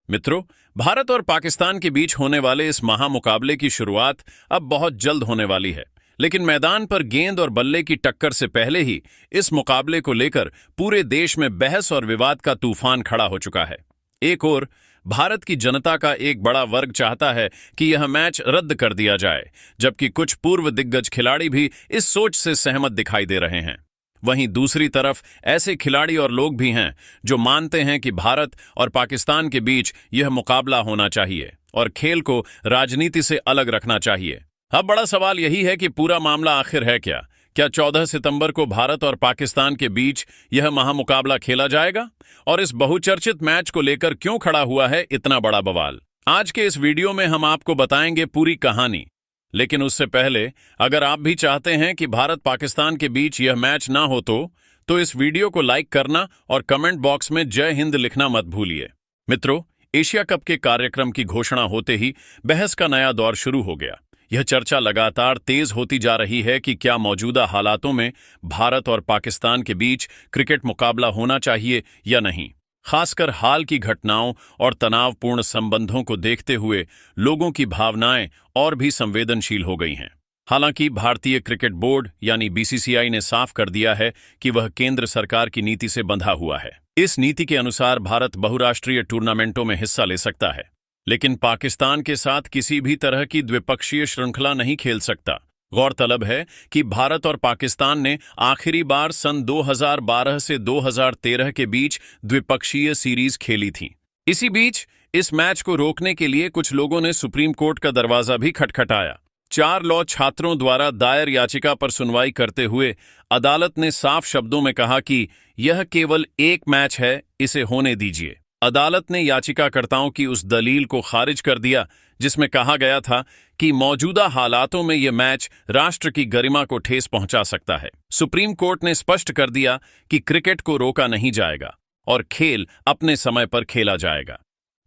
मित्रों, भारत और पाकिस्तान के बीच होने वाले इस महामुकाबले की शुरुआत अब बहुत जल्द होने वाली है। लेकिन मैदान पर गेंद और बल्ले की टक्कर से पहले ही इस मुकाबले को लेकर पूरे देश में बहस और विवाद का तूफान खड़ा हो चुका है। एक ओर भारत की जनता का एक बड़ा वर्ग चाहता है कि यह मैच रद्द कर दिया जाए, जबकि कुछ पूर्व दिग्गज खिलाड़ी भी इस सोच से सहमत दिखाई दे रहे हैं। वहीं दूसरी तरफ ऐसे खिलाड़ी और लोग भी हैं जो मानते हैं कि भारत और पाकिस्तान के बीच यह मुकाबला होना चाहिए और खेल को राजनीति से अलग रखना चाहिए। अब बड़ा सवाल यही है कि पूरा मामला आखिर है क्या? क्या 14 सितंबर को भारत और पाकिस्तान के बीच यह महामुकाबला खेला जाएगा? और इस बहुचर्चित मैच को लेकर क्यों खड़ा हुआ है इतना बड़ा बवाल? आज के इस वीडियो में हम आपको बताएंगे पूरी कहानी। लेकिन उससे पहले अगर आप भी चाहते हैं कि भारत पाकिस्तान के बीच यह मैच ना हो तो इस वीडियो को लाइक करना और कमेंट बॉक्स में जय हिंद लिखना मत भूलिए। मित्रों, एशिया कप के कार्यक्रम की घोषणा होते ही बहस का नया दौर शुरू हो गया। यह चर्चा लगातार तेज होती जा रही है कि क्या मौजूदा हालातों में भारत और पाकिस्तान के बीच क्रिकेट मुकाबला होना चाहिए या नहीं। खासकर हाल की घटनाओं और तनावपूर्ण संबंधों को देखते हुए लोगों की भावनाएं और भी संवेदनशील हो गई हैं। हालांकि भारतीय क्रिकेट बोर्ड यानी बीसीसीआई ने साफ कर दिया है कि वह केंद्र सरकार की नीति से बंधा हुआ है। इस नीति के अनुसार भारत बहुराष्ट्रीय टूर्नामेंटों में हिस्सा ले सकता है, लेकिन पाकिस्तान के साथ किसी भी तरह की द्विपक्षीय श्रृंखला नहीं खेल सकता। गौरतलब है कि भारत और पाकिस्तान ने आखिरी बार सन 2012 से 2013 के बीच द्विपक्षीय सीरीज खेली थी। इसी बीच इस मैच को रोकने के लिए कुछ लोगों ने सुप्रीम कोर्ट का दरवाजा भी खटखटाया। 4 लॉ छात्रों द्वारा दायर याचिका पर सुनवाई करते हुए अदालत ने साफ शब्दों में कहा कि यह केवल एक मैच है, इसे होने दीजिए। अदालत ने याचिकाकर्ताओं की उस दलील को खारिज कर दिया जिसमें कहा गया था कि मौजूदा हालातों में यह मैच राष्ट्र की गरिमा को ठेस पहुंचा सकता है। सुप्रीम कोर्ट ने स्पष्ट कर दिया कि क्रिकेट को रोका नहीं जाएगा और खेल अपने समय पर खेला जाएगा।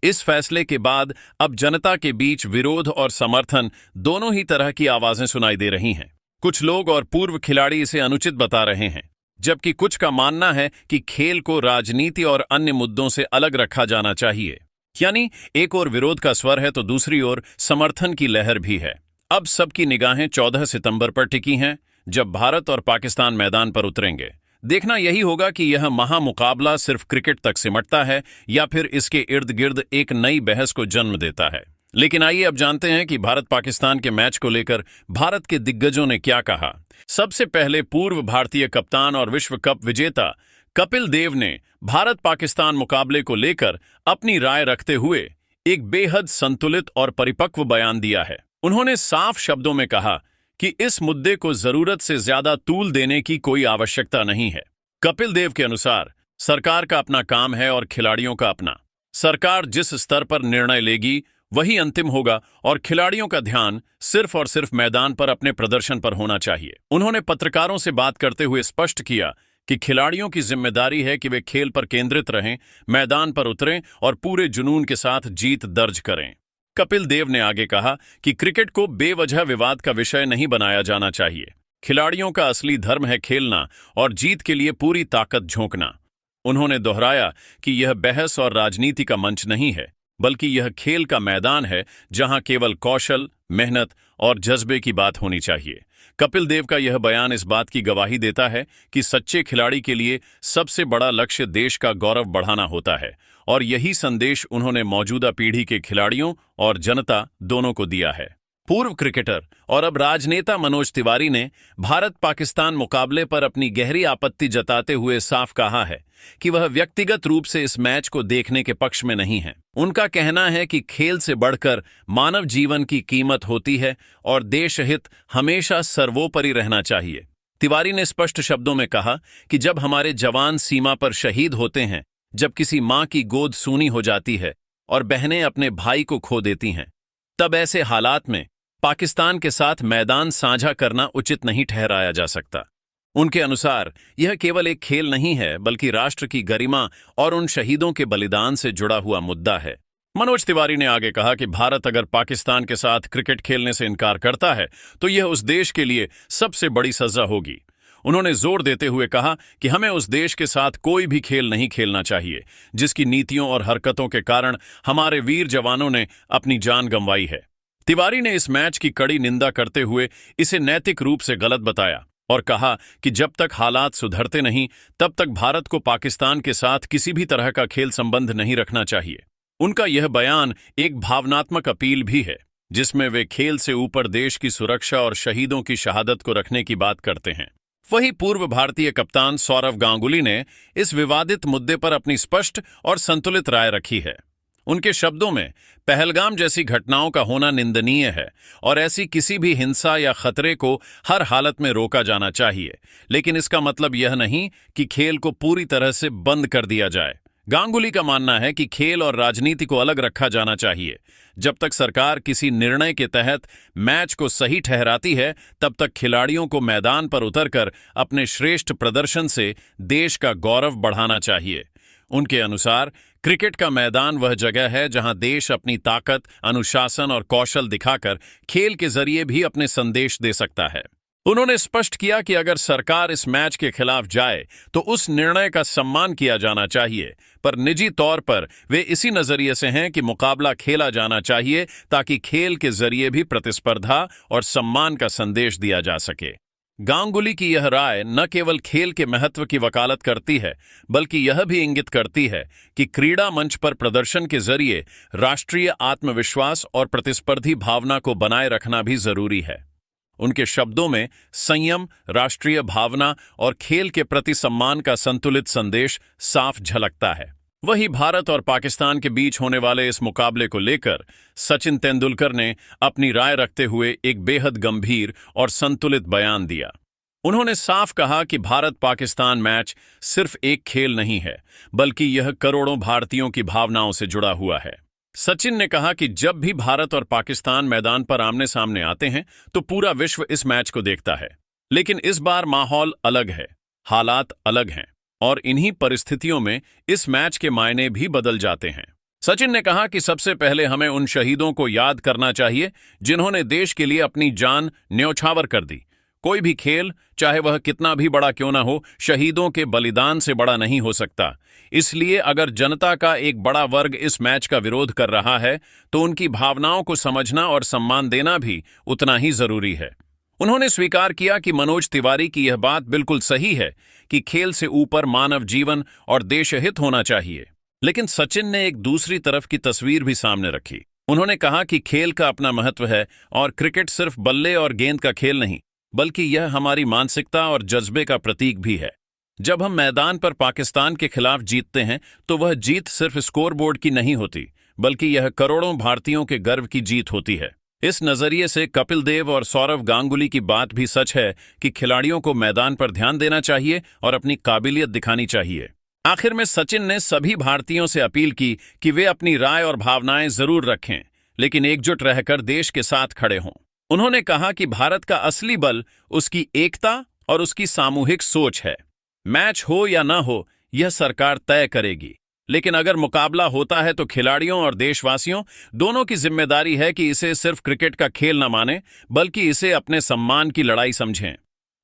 इस फैसले के बाद अब जनता के बीच विरोध और समर्थन दोनों ही तरह की आवाजें सुनाई दे रही हैं। कुछ लोग और पूर्व खिलाड़ी इसे अनुचित बता रहे हैं, जबकि कुछ का मानना है कि खेल को राजनीति और अन्य मुद्दों से अलग रखा जाना चाहिए। यानी एक ओर विरोध का स्वर है तो दूसरी ओर समर्थन की लहर भी है। अब सबकी निगाहें 14 सितंबर पर टिकी हैं, जब भारत और पाकिस्तान मैदान पर उतरेंगे। देखना यही होगा कि यह महामुकाबला सिर्फ क्रिकेट तक सिमटता है या फिर इसके इर्द गिर्द एक नई बहस को जन्म देता है। लेकिन आइए अब जानते हैं कि भारत पाकिस्तान के मैच को लेकर भारत के दिग्गजों ने क्या कहा। सबसे पहले पूर्व भारतीय कप्तान और विश्व कप विजेता कपिल देव ने भारत पाकिस्तान मुकाबले को लेकर अपनी राय रखते हुए एक बेहद संतुलित और परिपक्व बयान दिया है। उन्होंने साफ शब्दों में कहा कि इस मुद्दे को जरूरत से ज्यादा तूल देने की कोई आवश्यकता नहीं है। कपिल देव के अनुसार सरकार का अपना काम है और खिलाड़ियों का अपना। सरकार जिस स्तर पर निर्णय लेगी वही अंतिम होगा और खिलाड़ियों का ध्यान सिर्फ और सिर्फ मैदान पर अपने प्रदर्शन पर होना चाहिए। उन्होंने पत्रकारों से बात करते हुए स्पष्ट किया कि खिलाड़ियों की जिम्मेदारी है कि वे खेल पर केंद्रित रहें, मैदान पर उतरें और पूरे जुनून के साथ जीत दर्ज करें। कपिल देव ने आगे कहा कि क्रिकेट को बेवजह विवाद का विषय नहीं बनाया जाना चाहिए। खिलाड़ियों का असली धर्म है खेलना और जीत के लिए पूरी ताकत झोंकना। उन्होंने दोहराया कि यह बहस और राजनीति का मंच नहीं है, बल्कि यह खेल का मैदान है जहां केवल कौशल, मेहनत और जज्बे की बात होनी चाहिए। कपिल देव का यह बयान इस बात की गवाही देता है कि सच्चे खिलाड़ी के लिए सबसे बड़ा लक्ष्य देश का गौरव बढ़ाना होता है और यही संदेश उन्होंने मौजूदा पीढ़ी के खिलाड़ियों और जनता दोनों को दिया है। पूर्व क्रिकेटर और अब राजनेता मनोज तिवारी ने भारत पाकिस्तान मुकाबले पर अपनी गहरी आपत्ति जताते हुए साफ कहा है कि वह व्यक्तिगत रूप से इस मैच को देखने के पक्ष में नहीं है। उनका कहना है कि खेल से बढ़कर मानव जीवन की कीमत होती है और देश हित हमेशा सर्वोपरि रहना चाहिए। तिवारी ने स्पष्ट शब्दों में कहा कि जब हमारे जवान सीमा पर शहीद होते हैं, जब किसी मां की गोद सूनी हो जाती है और बहनें अपने भाई को खो देती हैं, तब ऐसे हालात में पाकिस्तान के साथ मैदान साझा करना उचित नहीं ठहराया जा सकता। उनके अनुसार यह केवल एक खेल नहीं है, बल्कि राष्ट्र की गरिमा और उन शहीदों के बलिदान से जुड़ा हुआ मुद्दा है। मनोज तिवारी ने आगे कहा कि भारत अगर पाकिस्तान के साथ क्रिकेट खेलने से इनकार करता है तो यह उस देश के लिए सबसे बड़ी सजा होगी। उन्होंने जोर देते हुए कहा कि हमें उस देश के साथ कोई भी खेल नहीं खेलना चाहिए जिसकी नीतियों और हरकतों के कारण हमारे वीर जवानों ने अपनी जान गंवाई है। तिवारी ने इस मैच की कड़ी निंदा करते हुए इसे नैतिक रूप से गलत बताया और कहा कि जब तक हालात सुधरते नहीं तब तक भारत को पाकिस्तान के साथ किसी भी तरह का खेल संबंध नहीं रखना चाहिए। उनका यह बयान एक भावनात्मक अपील भी है जिसमें वे खेल से ऊपर देश की सुरक्षा और शहीदों की शहादत को रखने की बात करते हैं। वहीं पूर्व भारतीय कप्तान सौरव गांगुली ने इस विवादित मुद्दे पर अपनी स्पष्ट और संतुलित राय रखी है। उनके शब्दों में पहलगाम जैसी घटनाओं का होना निंदनीय है और ऐसी किसी भी हिंसा या खतरे को हर हालत में रोका जाना चाहिए, लेकिन इसका मतलब यह नहीं कि खेल को पूरी तरह से बंद कर दिया जाए। गांगुली का मानना है कि खेल और राजनीति को अलग रखा जाना चाहिए। जब तक सरकार किसी निर्णय के तहत मैच को सही ठहराती है तब तक खिलाड़ियों को मैदान पर उतरकर अपने श्रेष्ठ प्रदर्शन से देश का गौरव बढ़ाना चाहिए। उनके अनुसार क्रिकेट का मैदान वह जगह है जहां देश अपनी ताकत, अनुशासन और कौशल दिखाकर खेल के जरिए भी अपने संदेश दे सकता है। उन्होंने स्पष्ट किया कि अगर सरकार इस मैच के खिलाफ जाए तो उस निर्णय का सम्मान किया जाना चाहिए, पर निजी तौर पर वे इसी नजरिए से हैं कि मुकाबला खेला जाना चाहिए ताकि खेल के जरिए भी प्रतिस्पर्धा और सम्मान का संदेश दिया जा सके। गांगुली की यह राय न केवल खेल के महत्व की वकालत करती है बल्कि यह भी इंगित करती है कि क्रीड़ा मंच पर प्रदर्शन के जरिए राष्ट्रीय आत्मविश्वास और प्रतिस्पर्धी भावना को बनाए रखना भी जरूरी है। उनके शब्दों में संयम, राष्ट्रीय भावना और खेल के प्रति सम्मान का संतुलित संदेश साफ झलकता है। वहीं भारत और पाकिस्तान के बीच होने वाले इस मुकाबले को लेकर सचिन तेंदुलकर ने अपनी राय रखते हुए एक बेहद गंभीर और संतुलित बयान दिया। उन्होंने साफ कहा कि भारत पाकिस्तान मैच सिर्फ एक खेल नहीं है बल्कि यह करोड़ों भारतीयों की भावनाओं से जुड़ा हुआ है। सचिन ने कहा कि जब भी भारत और पाकिस्तान मैदान पर आमने सामने आते हैं तो पूरा विश्व इस मैच को देखता है, लेकिन इस बार माहौल अलग है, हालात अलग हैं और इन्हीं परिस्थितियों में इस मैच के मायने भी बदल जाते हैं। सचिन ने कहा कि सबसे पहले हमें उन शहीदों को याद करना चाहिए जिन्होंने देश के लिए अपनी जान न्यौछावर कर दी। कोई भी खेल, चाहे वह कितना भी बड़ा क्यों ना हो, शहीदों के बलिदान से बड़ा नहीं हो सकता। इसलिए अगर जनता का एक बड़ा वर्ग इस मैच का विरोध कर रहा है तो उनकी भावनाओं को समझना और सम्मान देना भी उतना ही जरूरी है। उन्होंने स्वीकार किया कि मनोज तिवारी की यह बात बिल्कुल सही है कि खेल से ऊपर मानव जीवन और देशहित होना चाहिए, लेकिन सचिन ने एक दूसरी तरफ की तस्वीर भी सामने रखी। उन्होंने कहा कि खेल का अपना महत्व है और क्रिकेट सिर्फ बल्ले और गेंद का खेल नहीं बल्कि यह हमारी मानसिकता और जज्बे का प्रतीक भी है। जब हम मैदान पर पाकिस्तान के खिलाफ जीतते हैं तो वह जीत सिर्फ स्कोरबोर्ड की नहीं होती बल्कि यह करोड़ों भारतीयों के गर्व की जीत होती है। इस नजरिए से कपिल देव और सौरव गांगुली की बात भी सच है कि खिलाड़ियों को मैदान पर ध्यान देना चाहिए और अपनी काबिलियत दिखानी चाहिए। आखिर में सचिन ने सभी भारतीयों से अपील की कि वे अपनी राय और भावनाएं जरूर रखें, लेकिन एकजुट रहकर देश के साथ खड़े हों। उन्होंने कहा कि भारत का असली बल उसकी एकता और उसकी सामूहिक सोच है। मैच हो या ना हो, यह सरकार तय करेगी, लेकिन अगर मुकाबला होता है तो खिलाड़ियों और देशवासियों दोनों की जिम्मेदारी है कि इसे सिर्फ क्रिकेट का खेल न माने बल्कि इसे अपने सम्मान की लड़ाई समझें।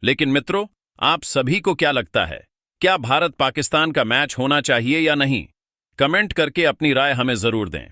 लेकिन मित्रों, आप सभी को क्या लगता है, क्या भारत पाकिस्तान का मैच होना चाहिए या नहीं? कमेंट करके अपनी राय हमें जरूर दें।